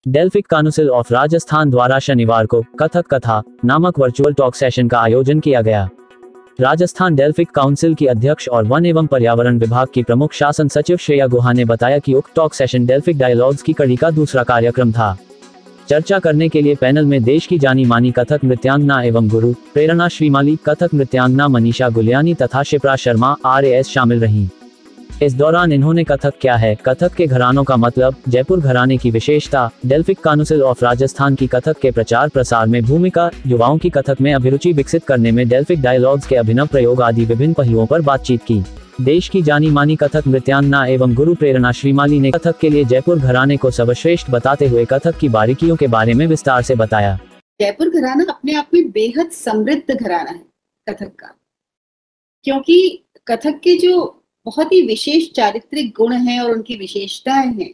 Delphic council of Rajasthan द्वारा शनिवार को कथक कथा नामक वर्चुअल टॉक सेशन का आयोजन किया गया। राजस्थान डेल्फिक काउंसिल की अध्यक्ष और वन एवं पर्यावरण विभाग की प्रमुख शासन सचिव श्रेया गुहा ने बताया कि उक्त टॉक सेशन डेल्फिक डायलॉग्स की कड़ी का दूसरा कार्यक्रम था। चर्चा करने के लिए पैनल में देश की जानी मानी कथक नृत्यांगना एवं गुरु प्रेरणा श्रीमाली, कथक नृत्यांगना मनीषा गुलियानी तथा शिप्रा शर्मा RAS शामिल रहीं। इस दौरान इन्होंने कथक क्या है, कथक के घरानों का मतलब, जयपुर घराने की विशेषता, डेल्फिक काउंसिल ऑफ राजस्थान की कथक के प्रचार प्रसार में भूमिका, युवाओं की कथक में अभिरुचि विकसित करने में डेल्फिक डायलॉग्स के अभिनव प्रयोग आदि विभिन्न पहलुओं पर बातचीत की। देश की जानी मानी कथक नृत्यांगना एवं गुरु प्रेरणा श्रीमाली ने कथक के लिए जयपुर घराने को सर्वश्रेष्ठ बताते हुए कथक की बारीकियों के बारे में विस्तार से बताया। जयपुर घराना अपने आप में बेहद समृद्ध घराना है कथक का, क्योंकि कथक के जो बहुत ही विशेष चारित्रिक गुण हैं और उनकी विशेषताएं हैं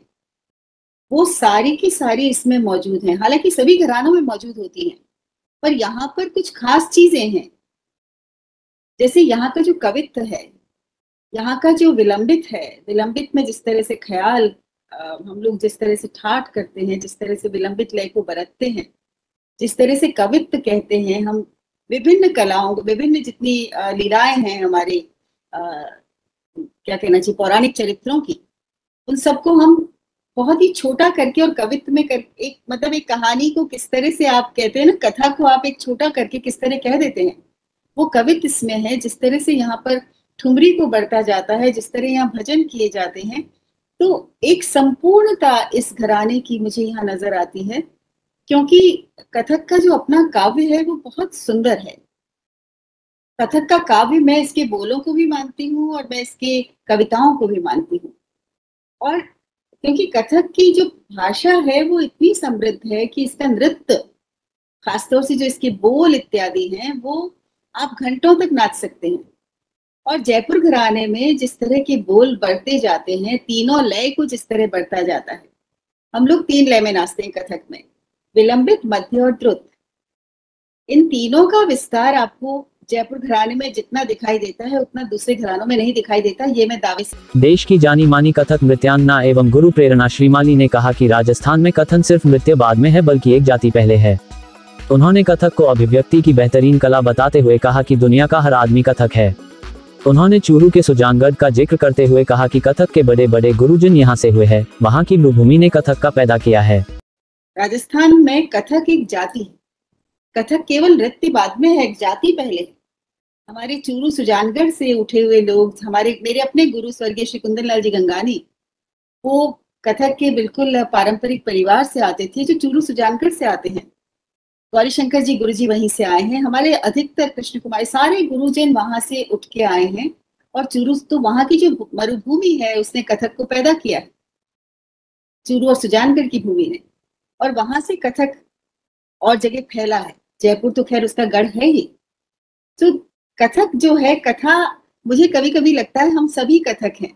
वो सारी की सारी इसमें मौजूद हैं। हालांकि सभी घरानों में मौजूद होती हैं, पर यहाँ पर कुछ खास चीजें हैं। जैसे यहाँ का जो कवित्व है, यहाँ का जो विलंबित है, विलंबित में जिस तरह से ख्याल हम लोग जिस तरह से ठाठ करते हैं, जिस तरह से विलंबित लय को बरतते हैं, जिस तरह से कवित्व कहते हैं हम, विभिन्न कलाओं को, विभिन्न जितनी लीलाएं हैं हमारे क्या कहना चाहिए पौराणिक चरित्रों की, उन सबको हम बहुत ही छोटा करके और कवित्व में कर एक मतलब एक कहानी को किस तरह से आप कहते हैं ना, कथा को आप एक छोटा करके किस तरह कह देते हैं, वो कवित्व इसमें है। जिस तरह से यहाँ पर ठुमरी को बढ़ता जाता है, जिस तरह यहाँ भजन किए जाते हैं, तो एक संपूर्णता इस घराने की मुझे यहाँ नजर आती है। क्योंकि कथक का जो अपना काव्य है वो बहुत सुंदर है। कथक का काव्य, मैं इसके बोलों को भी मानती हूँ और मैं इसके कविताओं को भी मानती हूँ। और क्योंकि कथक की जो भाषा है वो इतनी समृद्ध है कि इसका नृत्य, खासतौर से जो इसके बोल इत्यादि हैं, वो आप घंटों तक नाच सकते हैं। और जयपुर घराने में जिस तरह के बोल बढ़ते जाते हैं, तीनों लय को जिस तरह बढ़ता जाता है, हम लोग 3 लय में नाचते हैं कथक में, विलंबित, मध्य और द्रुत। इन तीनों का विस्तार आपको जयपुर घराने में जितना दिखाई देता है उतना दूसरे घरानों में नहीं दिखाई देता, ये मैं दावे से। देश की जानी मानी कथक नृत्यांगना एवं गुरु प्रेरणा श्रीमाली ने कहा कि राजस्थान में कथन सिर्फ नृत्य बाद में है, बल्कि एक जाति पहले है। उन्होंने कथक को अभिव्यक्ति की बेहतरीन कला बताते हुए कहा कि दुनिया का हर आदमी कथक है। उन्होंने चूरू के सुजानगढ़ का जिक्र करते हुए कहा कि कथक के बड़े बड़े गुरुजन यहाँ से हुए हैं, वहाँ की भूमि ने कथक का पैदा किया है। राजस्थान में कथक एक जाति है। कथक केवल नृत्य बाद में है, एक जाति पहले। हमारे चूरू सुजानगढ़ से उठे हुए लोग, मेरे अपने गुरु स्वर्गीय श्री कुंदन लाल जी गंगानी, वो कथक के बिल्कुल पारंपरिक परिवार से आते थे, जो चूरू सुजानगढ़ से आते हैं। गौरी शंकर जी गुरु जी वहीं से आए हैं। हमारे अधिकतर कृष्ण कुमारी सारे गुरुजन वहां से उठ के आए हैं। और चूरू तो वहां की जो मरुभूमि है उसने कथक को पैदा किया है, चूरू और सुजानगढ़ की भूमि ने। और वहां से कथक और जगह फैला है। जयपुर तो खैर उसका गढ़ है ही। तो कथक जो है, कथा, मुझे कभी कभी लगता है हम सभी कथक हैं,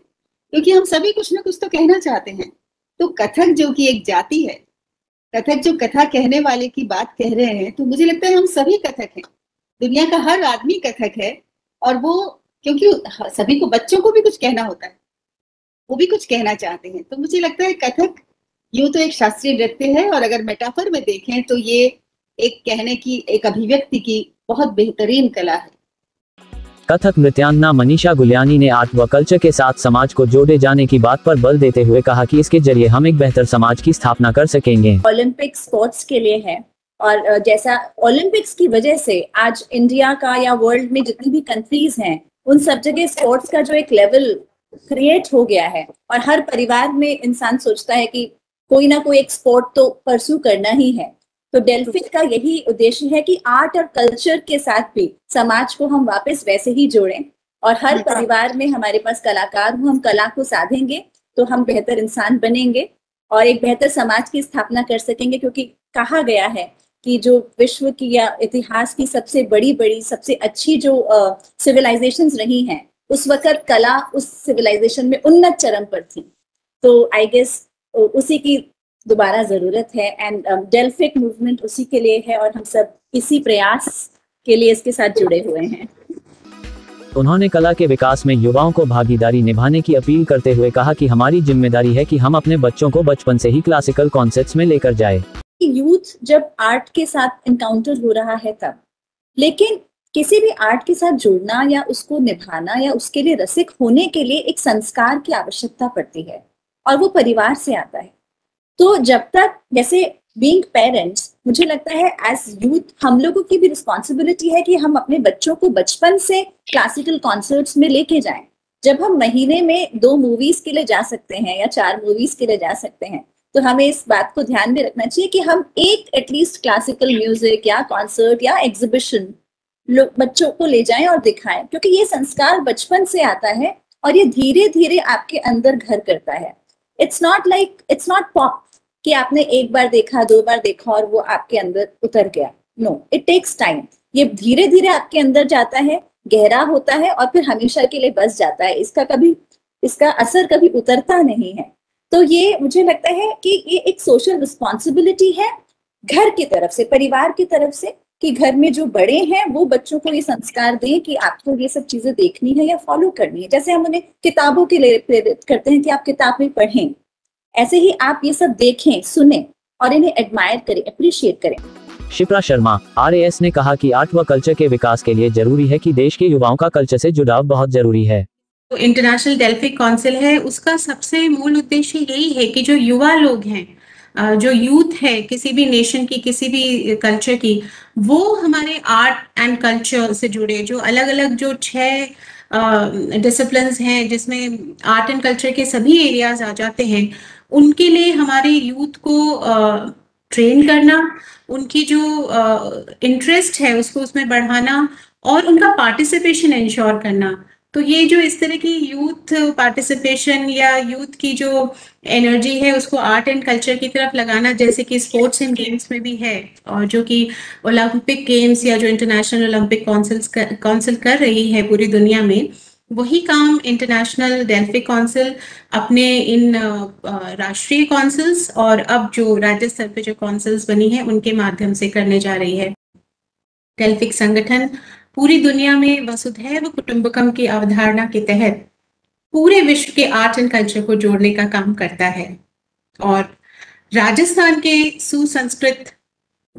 क्योंकि हम सभी कुछ ना कुछ तो कहना चाहते हैं। तो कथक जो कि एक जाति है, कथक जो कथा कहने वाले की बात कह रहे हैं, तो मुझे लगता है हम सभी कथक हैं। दुनिया का हर आदमी कथक है। और वो, क्योंकि सभी को, बच्चों को भी कुछ कहना होता है, वो भी कुछ कहना चाहते हैं। तो मुझे लगता है कथक यूं तो एक शास्त्रीय नृत्य है, और अगर मेटाफर में देखें तो ये एक कहने की, एक अभिव्यक्ति की बहुत बेहतरीन कला है। कथक नृत्यांगना मनीषा गुलियानी ने आर्ट व कल्चर के साथ समाज को जोड़े जाने की बात पर बल देते हुए कहा कि इसके जरिए हम एक बेहतर समाज की स्थापना कर सकेंगे। ओलंपिक स्पोर्ट्स के लिए है, और जैसा ओलंपिक्स की वजह से आज इंडिया का या वर्ल्ड में जितनी भी कंट्रीज हैं, उन सब जगह स्पोर्ट्स का जो एक लेवल क्रिएट हो गया है, और हर परिवार में इंसान सोचता है कि कोई ना कोई एक स्पोर्ट तो परस्यू करना ही है। तो डेल्फिक का यही उद्देश्य है कि आर्ट और कल्चर के साथ भी समाज को हम वापस वैसे ही जोड़ें, और हर परिवार में हमारे पास कलाकार हो, हम कला को साधेंगे तो हम बेहतर इंसान बनेंगे और एक बेहतर समाज की स्थापना कर सकेंगे। क्योंकि कहा गया है कि जो विश्व की या इतिहास की सबसे बड़ी सबसे अच्छी जो सिविलाइजेशंस रही हैं, उस वक्त कला उस सिविलाइजेशन में उन्नत चरम पर थी। तो आई गेस उसी की दोबारा जरूरत है, एंड डेल्फिक मूवमेंट उसी के लिए है, और हम सब इसी प्रयास के लिए इसके साथ जुड़े हुए हैं। उन्होंने कला के विकास में युवाओं को भागीदारी निभाने की अपील करते हुए कहा कि हमारी जिम्मेदारी है कि हम अपने बच्चों को बचपन से ही क्लासिकल कॉन्सेप्ट्स में लेकर जाए। यूथ जब आर्ट के साथ इनकाउंटर हो रहा है तब, लेकिन किसी भी आर्ट के साथ जुड़ना या उसको निभाना या उसके लिए रसिक होने के लिए एक संस्कार की आवश्यकता पड़ती है और वो परिवार से आता है। तो जब तक, जैसे बीइंग पेरेंट्स, मुझे लगता है एज यूथ हम लोगों की भी रिस्पॉन्सिबिलिटी है कि हम अपने बच्चों को बचपन से क्लासिकल कॉन्सर्ट्स में लेके जाएं। जब हम महीने में 2 मूवीज के लिए जा सकते हैं या 4 मूवीज के लिए जा सकते हैं, तो हमें इस बात को ध्यान में रखना चाहिए कि हम एक एटलीस्ट क्लासिकल म्यूजिक या कॉन्सर्ट या एग्जीबिशन बच्चों को ले जाएं और दिखाएं, क्योंकि ये संस्कार बचपन से आता है और ये धीरे धीरे आपके अंदर घर करता है। इट्स नॉट पॉप कि आपने एक बार देखा, 2 बार देखा और वो आपके अंदर उतर गया। No, it takes time. ये धीरे धीरे आपके अंदर जाता है, गहरा होता है और फिर हमेशा के लिए बस जाता है। इसका असर कभी उतरता नहीं है। तो ये मुझे लगता है कि ये एक सोशल रिस्पॉन्सिबिलिटी है घर की तरफ से, परिवार की तरफ से, कि घर में जो बड़े हैं वो बच्चों को ये संस्कार दें कि आपको ये सब चीजें देखनी है या फॉलो करनी है। जैसे हम उन्हें किताबों के लिए प्रेरित करते हैं कि आप किताबें पढ़ें, ऐसे ही आप ये सब देखें, सुने और इन्हें एडमायर करें, अप्रिशिएट करें। शिप्रा शर्मा, RAS ने कहा कि आर्ट व कल्चर के विकास के लिए जरूरी है कि देश के युवाओं का कल्चर से जुड़ाव बहुत जरूरी है। तो इंटरनेशनल डेल्फिक काउंसिल है, उसका सबसे मूल उद्देश्य यही है कि जो युवा लोग हैं, जो यूथ है किसी भी नेशन की, किसी भी कल्चर की, वो हमारे आर्ट एंड कल्चर से जुड़े। जो अलग अलग जो 6 डिसिप्लिन्स हैं जिसमें आर्ट एंड कल्चर के सभी एरियाज आ जाते हैं, उनके लिए हमारे यूथ को ट्रेन करना, उनकी जो इंटरेस्ट है उसको उसमें बढ़ाना और उनका पार्टिसिपेशन इंश्योर करना। तो ये जो इस तरह की यूथ पार्टिसिपेशन या यूथ की जो एनर्जी है उसको आर्ट एंड कल्चर की तरफ लगाना, जैसे कि स्पोर्ट्स एंड गेम्स में भी है, और जो कि ओलंपिक गेम्स या जो इंटरनेशनल ओलंपिक काउंसिल कर रही है पूरी दुनिया में, वही काम इंटरनेशनल डेल्फिक काउंसिल अपने इन राष्ट्रीय काउंसिल्स और अब जो राज्य स्तर पे जो काउंसिल्स बनी है उनके माध्यम से करने जा रही है। डेल्फिक संगठन पूरी दुनिया में वसुधैव कुटुंबकम की अवधारणा के तहत पूरे विश्व के आर्ट एंड कल्चर को जोड़ने का काम करता है और राजस्थान के सुसंस्कृत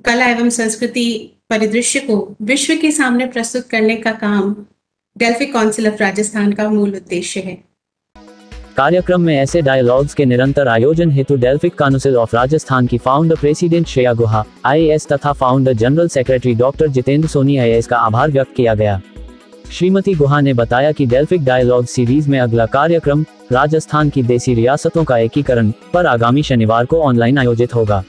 कला एवं संस्कृति परिदृश्य को विश्व के सामने प्रस्तुत करने का काम डेल्फिक काउंसिल ऑफ राजस्थान का मूल उद्देश्य है। कार्यक्रम में ऐसे डायलॉग्स के निरंतर आयोजन हेतु डेल्फिक काउंसिल ऑफ राजस्थान की founder president Shreya Guha IAS तथा founder general secretary doctor Jitendra Soni IAS का आभार व्यक्त किया गया। श्रीमती गुहा ने बताया कि डेल्फिक डायलॉग सीरीज में अगला कार्यक्रम राजस्थान की देसी रियासतों का एकीकरण पर आगामी शनिवार को ऑनलाइन आयोजित होगा।